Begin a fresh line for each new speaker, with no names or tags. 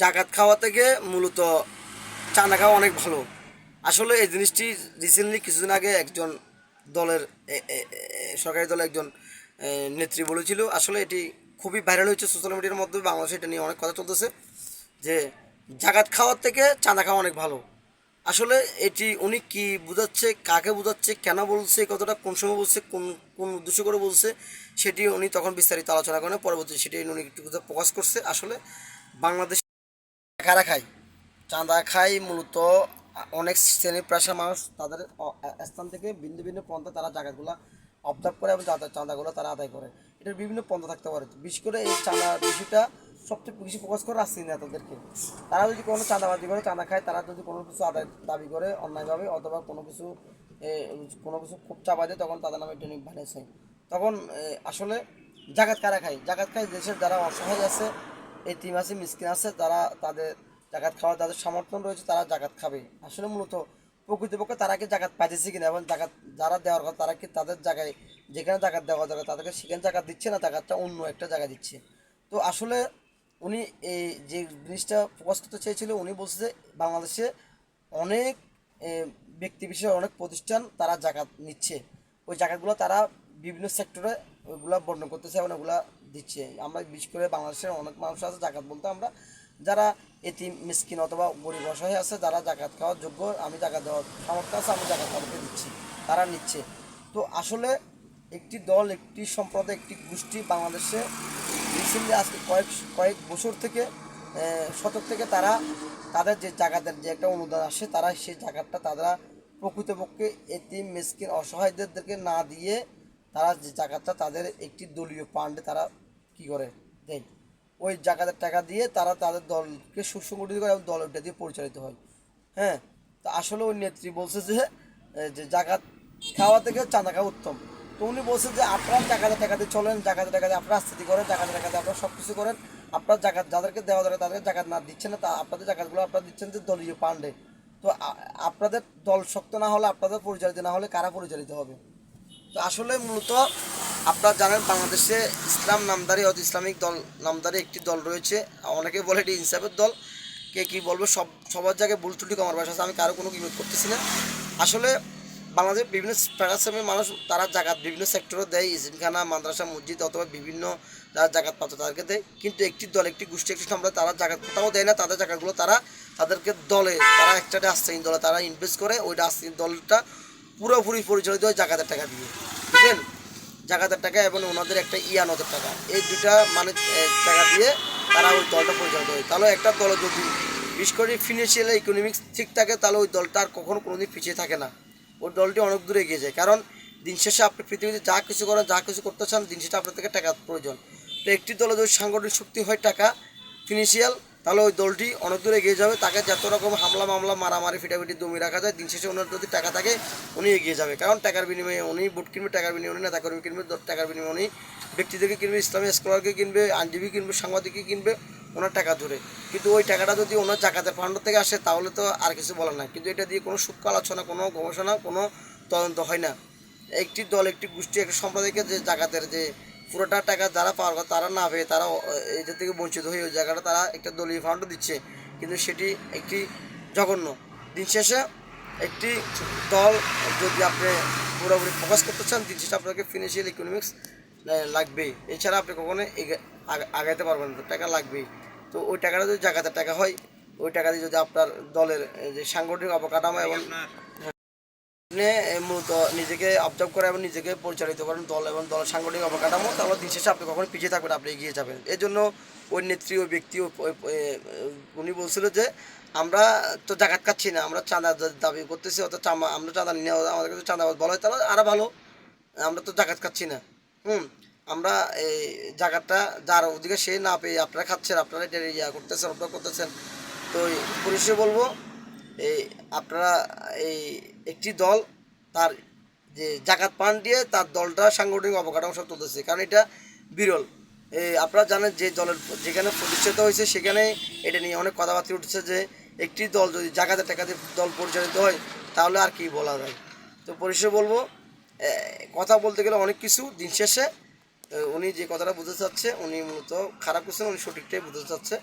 জাকাত খাওয়া থেকে মূলত চাঁদা খাওয়া অনেক ভালো। আসলে এই জিনিসটি রিসেন্টলি কিছুদিন আগে একজন দলের সরকারি দলের একজন নেত্রী বলেছিল। আসলে এটি খুবই ভাইরাল হয়েছে সোশ্যাল মিডিয়ার মধ্যে, বাংলাদেশে এটা নিয়ে অনেক কথা চলতেছে যে জাকাত খাওয়ার থেকে চাঁদা খাওয়া অনেক ভালো। আসলে এটি উনি কি বোঝাচ্ছে, কাকে বোঝাচ্ছে, কেন বলছে, কতটা কোন সময় বলছে, কোন কোন উদ্দেশ্য করে বলছে, সেটি উনি তখন বিস্তারিত আলোচনা করেন। পরবর্তী সেটি উনি একটু প্রকাশ করছে। আসলে বাংলাদেশ কারা খায়, চাঁদা খায় মূলত অনেক শ্রেণী পেশার মানুষ তাদের স্থান থেকে ভিন্ন ভিন্ন পন্থা তারা জায়গাগুলো অবজার্ভ করে এবং চাঁদাগুলো তারা আদায় করে। এটার বিভিন্ন পন্থা থাকতে পারে। বিশেষ করে এই চাঁদা বিষয়টা সবচেয়ে বেশি ফোকাস করে রাজনীতি নেতাদেরকে। তারা যদি কোনো চাঁদাবাজি করে, চাঁদা খায়, তারা যদি কোনো কিছু আদায় দাবি করে অন্যায়ভাবে, অথবা কোনো কিছু খুব চাপা দেয়, তখন তাদের নামে ট্রেনিং বানিয়েছে। তখন আসলে জাকাত কারা খায়? জাকাত খায় দেশের যারা অসহায় আছে, এতিম আছে, মিসকিন আছে, তারা তাদের জাকাত খাওয়া যাদের সমর্থন রয়েছে তারা জাকাত খাবে। আসলে মূলত প্রকৃতপক্ষে তারা কি জাকাত পাইতেছে কিনা, এবং জাকাত যারা দেওয়ার কথা তারা কি তাদের জায়গায় যেখানে জাকাত দেওয়া যাবে তাদেরকে সেখানে জাকাত দিচ্ছে না, জাকাতটা অন্য একটা জায়গায় দিচ্ছে। তো আসলে উনি এই যে জিনিসটা প্রকাশ করতে চেয়েছিল, উনি বলছে যে বাংলাদেশে অনেক এ, ব্যক্তি বিশেষ অনেক প্রতিষ্ঠান তারা জাকাত নিচ্ছে। ওই জাকাতগুলো তারা বিভিন্ন সেক্টরে ওইগুলো বর্ণনা করতেছে এবং ওগুলা দিচ্ছে। আমরা বিশেষ করে বাংলাদেশের অনেক মানুষ আছে, জাকাত বলতে আমরা যারা এতিম মিসকিন অথবা গরিব অসহায় আছে, যারা জাকাত খাওয়ার যোগ্য, আমি জাকাত দেওয়ার সামর্থ্য আছে, আমি জাকাত তাদেরকে দিচ্ছি, তারা নিচ্ছে। তো আসলে একটি দল, একটি সম্প্রদায়, একটি গোষ্ঠী বাংলাদেশে রিসেন্টলি আজকে কয়েক কয়েক বছর থেকে শতক থেকে তারা তাদের যে জাকাতের যে একটা অনুদান আসে, তারা সেই জাকাতটা তারা প্রকৃতপক্ষে এতিম মিসকিন অসহায়দেরকে না দিয়ে তারা যে জাকাতটা তাদের একটি দলীয় ফান্ডে তারা কী করে দেয়। ওই জাকাতের টাকা দিয়ে তারা তাদের দলকে সুসংগঠিত করে এবং দল ওইটা দিয়ে পরিচালিত হয়। হ্যাঁ, তো আসলে ওই নেত্রী বলছে যে জাকাত খাওয়া থেকে চাঁদা খাওয়া উত্তম। তো উনি বলছে যে আপনারা জাকাতের টাকা দিয়ে চলেন, জাকাতের টাকা দিয়ে আপনারা স্থিতি করেন, জাকাতের টাকা দিয়ে আপনারা সব কিছু করেন। আপনার জাকাত যাদেরকে দেওয়া দরকার তাদেরকে জাকাত না দিচ্ছেন না, তা আপনাদের জাকাতগুলো আপনারা দিচ্ছেন যে দলীয় ফান্ডে। তো আপনাদের দল শক্ত না হলে, আপনাদের পরিচালিত না হলে কারা পরিচালিত হবে? তো আসলে মূলত আপনারা জানেন বাংলাদেশে ইসলাম নামধারী অত ইসলামিক দল নামধারী একটি দল রয়েছে। অনেকে বলে এটি ইনসাফের দল, কে কী বলবো, সবার জায়গায় ভুল ত্রুটি কমার বাসা আছে, আমি কারো কোনো বিরোধ করতেছি না। আসলে বাংলাদেশের বিভিন্ন প্রাণাশ্রমের মানুষ তারা জাকাত বিভিন্ন সেক্টরে দেয়, ইজিমখানা, মাদ্রাসা, মসজিদ অথবা বিভিন্ন যারা জাকাত পাত্র তাদেরকে দেয়। কিন্তু একটি দল, একটি গোষ্ঠী, একটি সম্প্রদায় তারা জাকাত কোথাও দেয় না। তাদের জাকাতগুলো তারা তাদেরকে দলে, তারা একটা আস্থাহীন দলে তারা ইনভেস্ট করে। ওইটা আস্থাহীন দলটা পুরোপুরি পরিচালিত হয় জাকাতের টাকা দিয়ে, বুঝলেন? জাকাতের টাকা এবং ওনাদের একটা ইয়ানতের টাকা, এই দুটা মানে টাকা দিয়ে তারা ওই দলটা পরিচালিত হয়। তাহলে একটা দল যদি বিশেষ করে ফিনান্সিয়াল ইকোনমিক্স ঠিক থাকে, তাহলে ওই দলটা আর কখনো কোনোদিন পিছিয়ে থাকে না। ওই দলটি অনেক দূরে এগিয়ে যায়। কারণ দিন শেষে আপনি পৃথিবীতে যা কিছু করেন, যা কিছু করতে চান, দিন শেষে আপনার থেকে টাকার প্রয়োজন। তো একটি দলে যদি সাংগঠনিক শক্তি হয় টাকা, ফিনান্সিয়াল, তাহলে ওই দলটি অনেক দূরে এগিয়ে যাবে। তাকে যত রকম হামলা মামলা, মারামারি, ফিটাফিটি দমিয়ে রাখা যায়, দিন শেষে ওনার যদি টাকা থাকে উনি এগিয়ে যাবে। কারণ টাকার বিনিময়ে উনি ভোট কিনবে, টাকার বিনিময়ে উনি নেতাকর্মী কিনবে, টাকার বিনিময়ে উনি ব্যক্তিদেরকে কিনবে, ইসলামী স্কলারকে কিনবে, আইনজীবী কিনবে, সাংবাদিককে কিনবে ওনার টাকা ধরে। কিন্তু ওই টাকাটা যদি ওনার জাকাতের ফান্ড থেকে আসে তাহলে তো আর কিছু বলার না। কিন্তু এটা দিয়ে কোনো সূক্ষ্ম আলোচনা, কোনো গবেষণা, কোনো তদন্ত হয় না। একটি দল, একটি গোষ্ঠী, একটা সম্প্রদায়কে যে জাকাতের যে পুরোটা টাকা যারা পাওয়ার কথা তারা না পেয়ে তারা এটা থেকে বঞ্চিত হয়ে ওই জায়গাটা তারা একটা দলীয় ফান্ডও দিচ্ছে। কিন্তু সেটি একটি জঘন্য। দিন শেষে একটি দল যদি আপনি পুরোপুরি ফোকাস করতে চান, দিন শেষে আপনাকে ফিনান্সিয়াল ইকোনমিক্স লাগবেই। এছাড়া আপনি কখনো আগাইতে পারবেন না, টাকা লাগবেই। তো ওই টাকাটা যদি জাকাতের টাকা হয়, ওই টাকা দিয়ে যদি আপনার দলের যে সাংগঠনিক অবকাঠামো এবং আপনি মূলত নিজেকে অবজার্ভ করে এবং নিজেকে পরিচালিত করেন দল এবং দলের সাংগঠনিক অবকাঠামো, তাহলে দিন শেষে আপনি কখনো পিছিয়ে থাকবেন, আপনি এগিয়ে যাবেন। এই জন্য ওই নেত্রী, ওই ব্যক্তি, উনি বলছিল যে আমরা তো জাকাত খাচ্ছি না, আমরা চাঁদা দাবি করতেছি, অর্থাৎ আমরা চাঁদা নিয়ে আমাদের কাছে চাঁদাবাদ বলা হয়, তাহলে আরও ভালো। আমরা তো জাকাত খাচ্ছি না। আমরা এই জাকাতটা যার ওদিকে সে না পেয়ে আপনারা খাচ্ছেন, আপনারা এটা করতেছেন, আপনারা করতেছেন। তো পরিশেষে বলবো এই আপনারা এই একটি দল তার যে জাকাত পান দিয়ে তার দলটা সাংগঠনিক অবকাঠামো সব তুলতেছে, কারণ এটা বিরল। আপনারা জানেন যে দলের যেখানে প্রতিষ্ঠিত হয়েছে সেখানে এটা নিয়ে অনেক কথাবার্তা উঠছে যে একটি দল যদি জাকাতের টাকা দিয়ে দল পরিচালিত হয় তাহলে আর কি বলা যায়। তো পরিশেষে বলবো কথা বলতে গেলে অনেক কিছু, দিন শেষে উনি যে কথাটা বুঝতে চাচ্ছে উনি মূলত খারাপ কিছু না, উনি সঠিকটাই বুঝতে চাচ্ছে।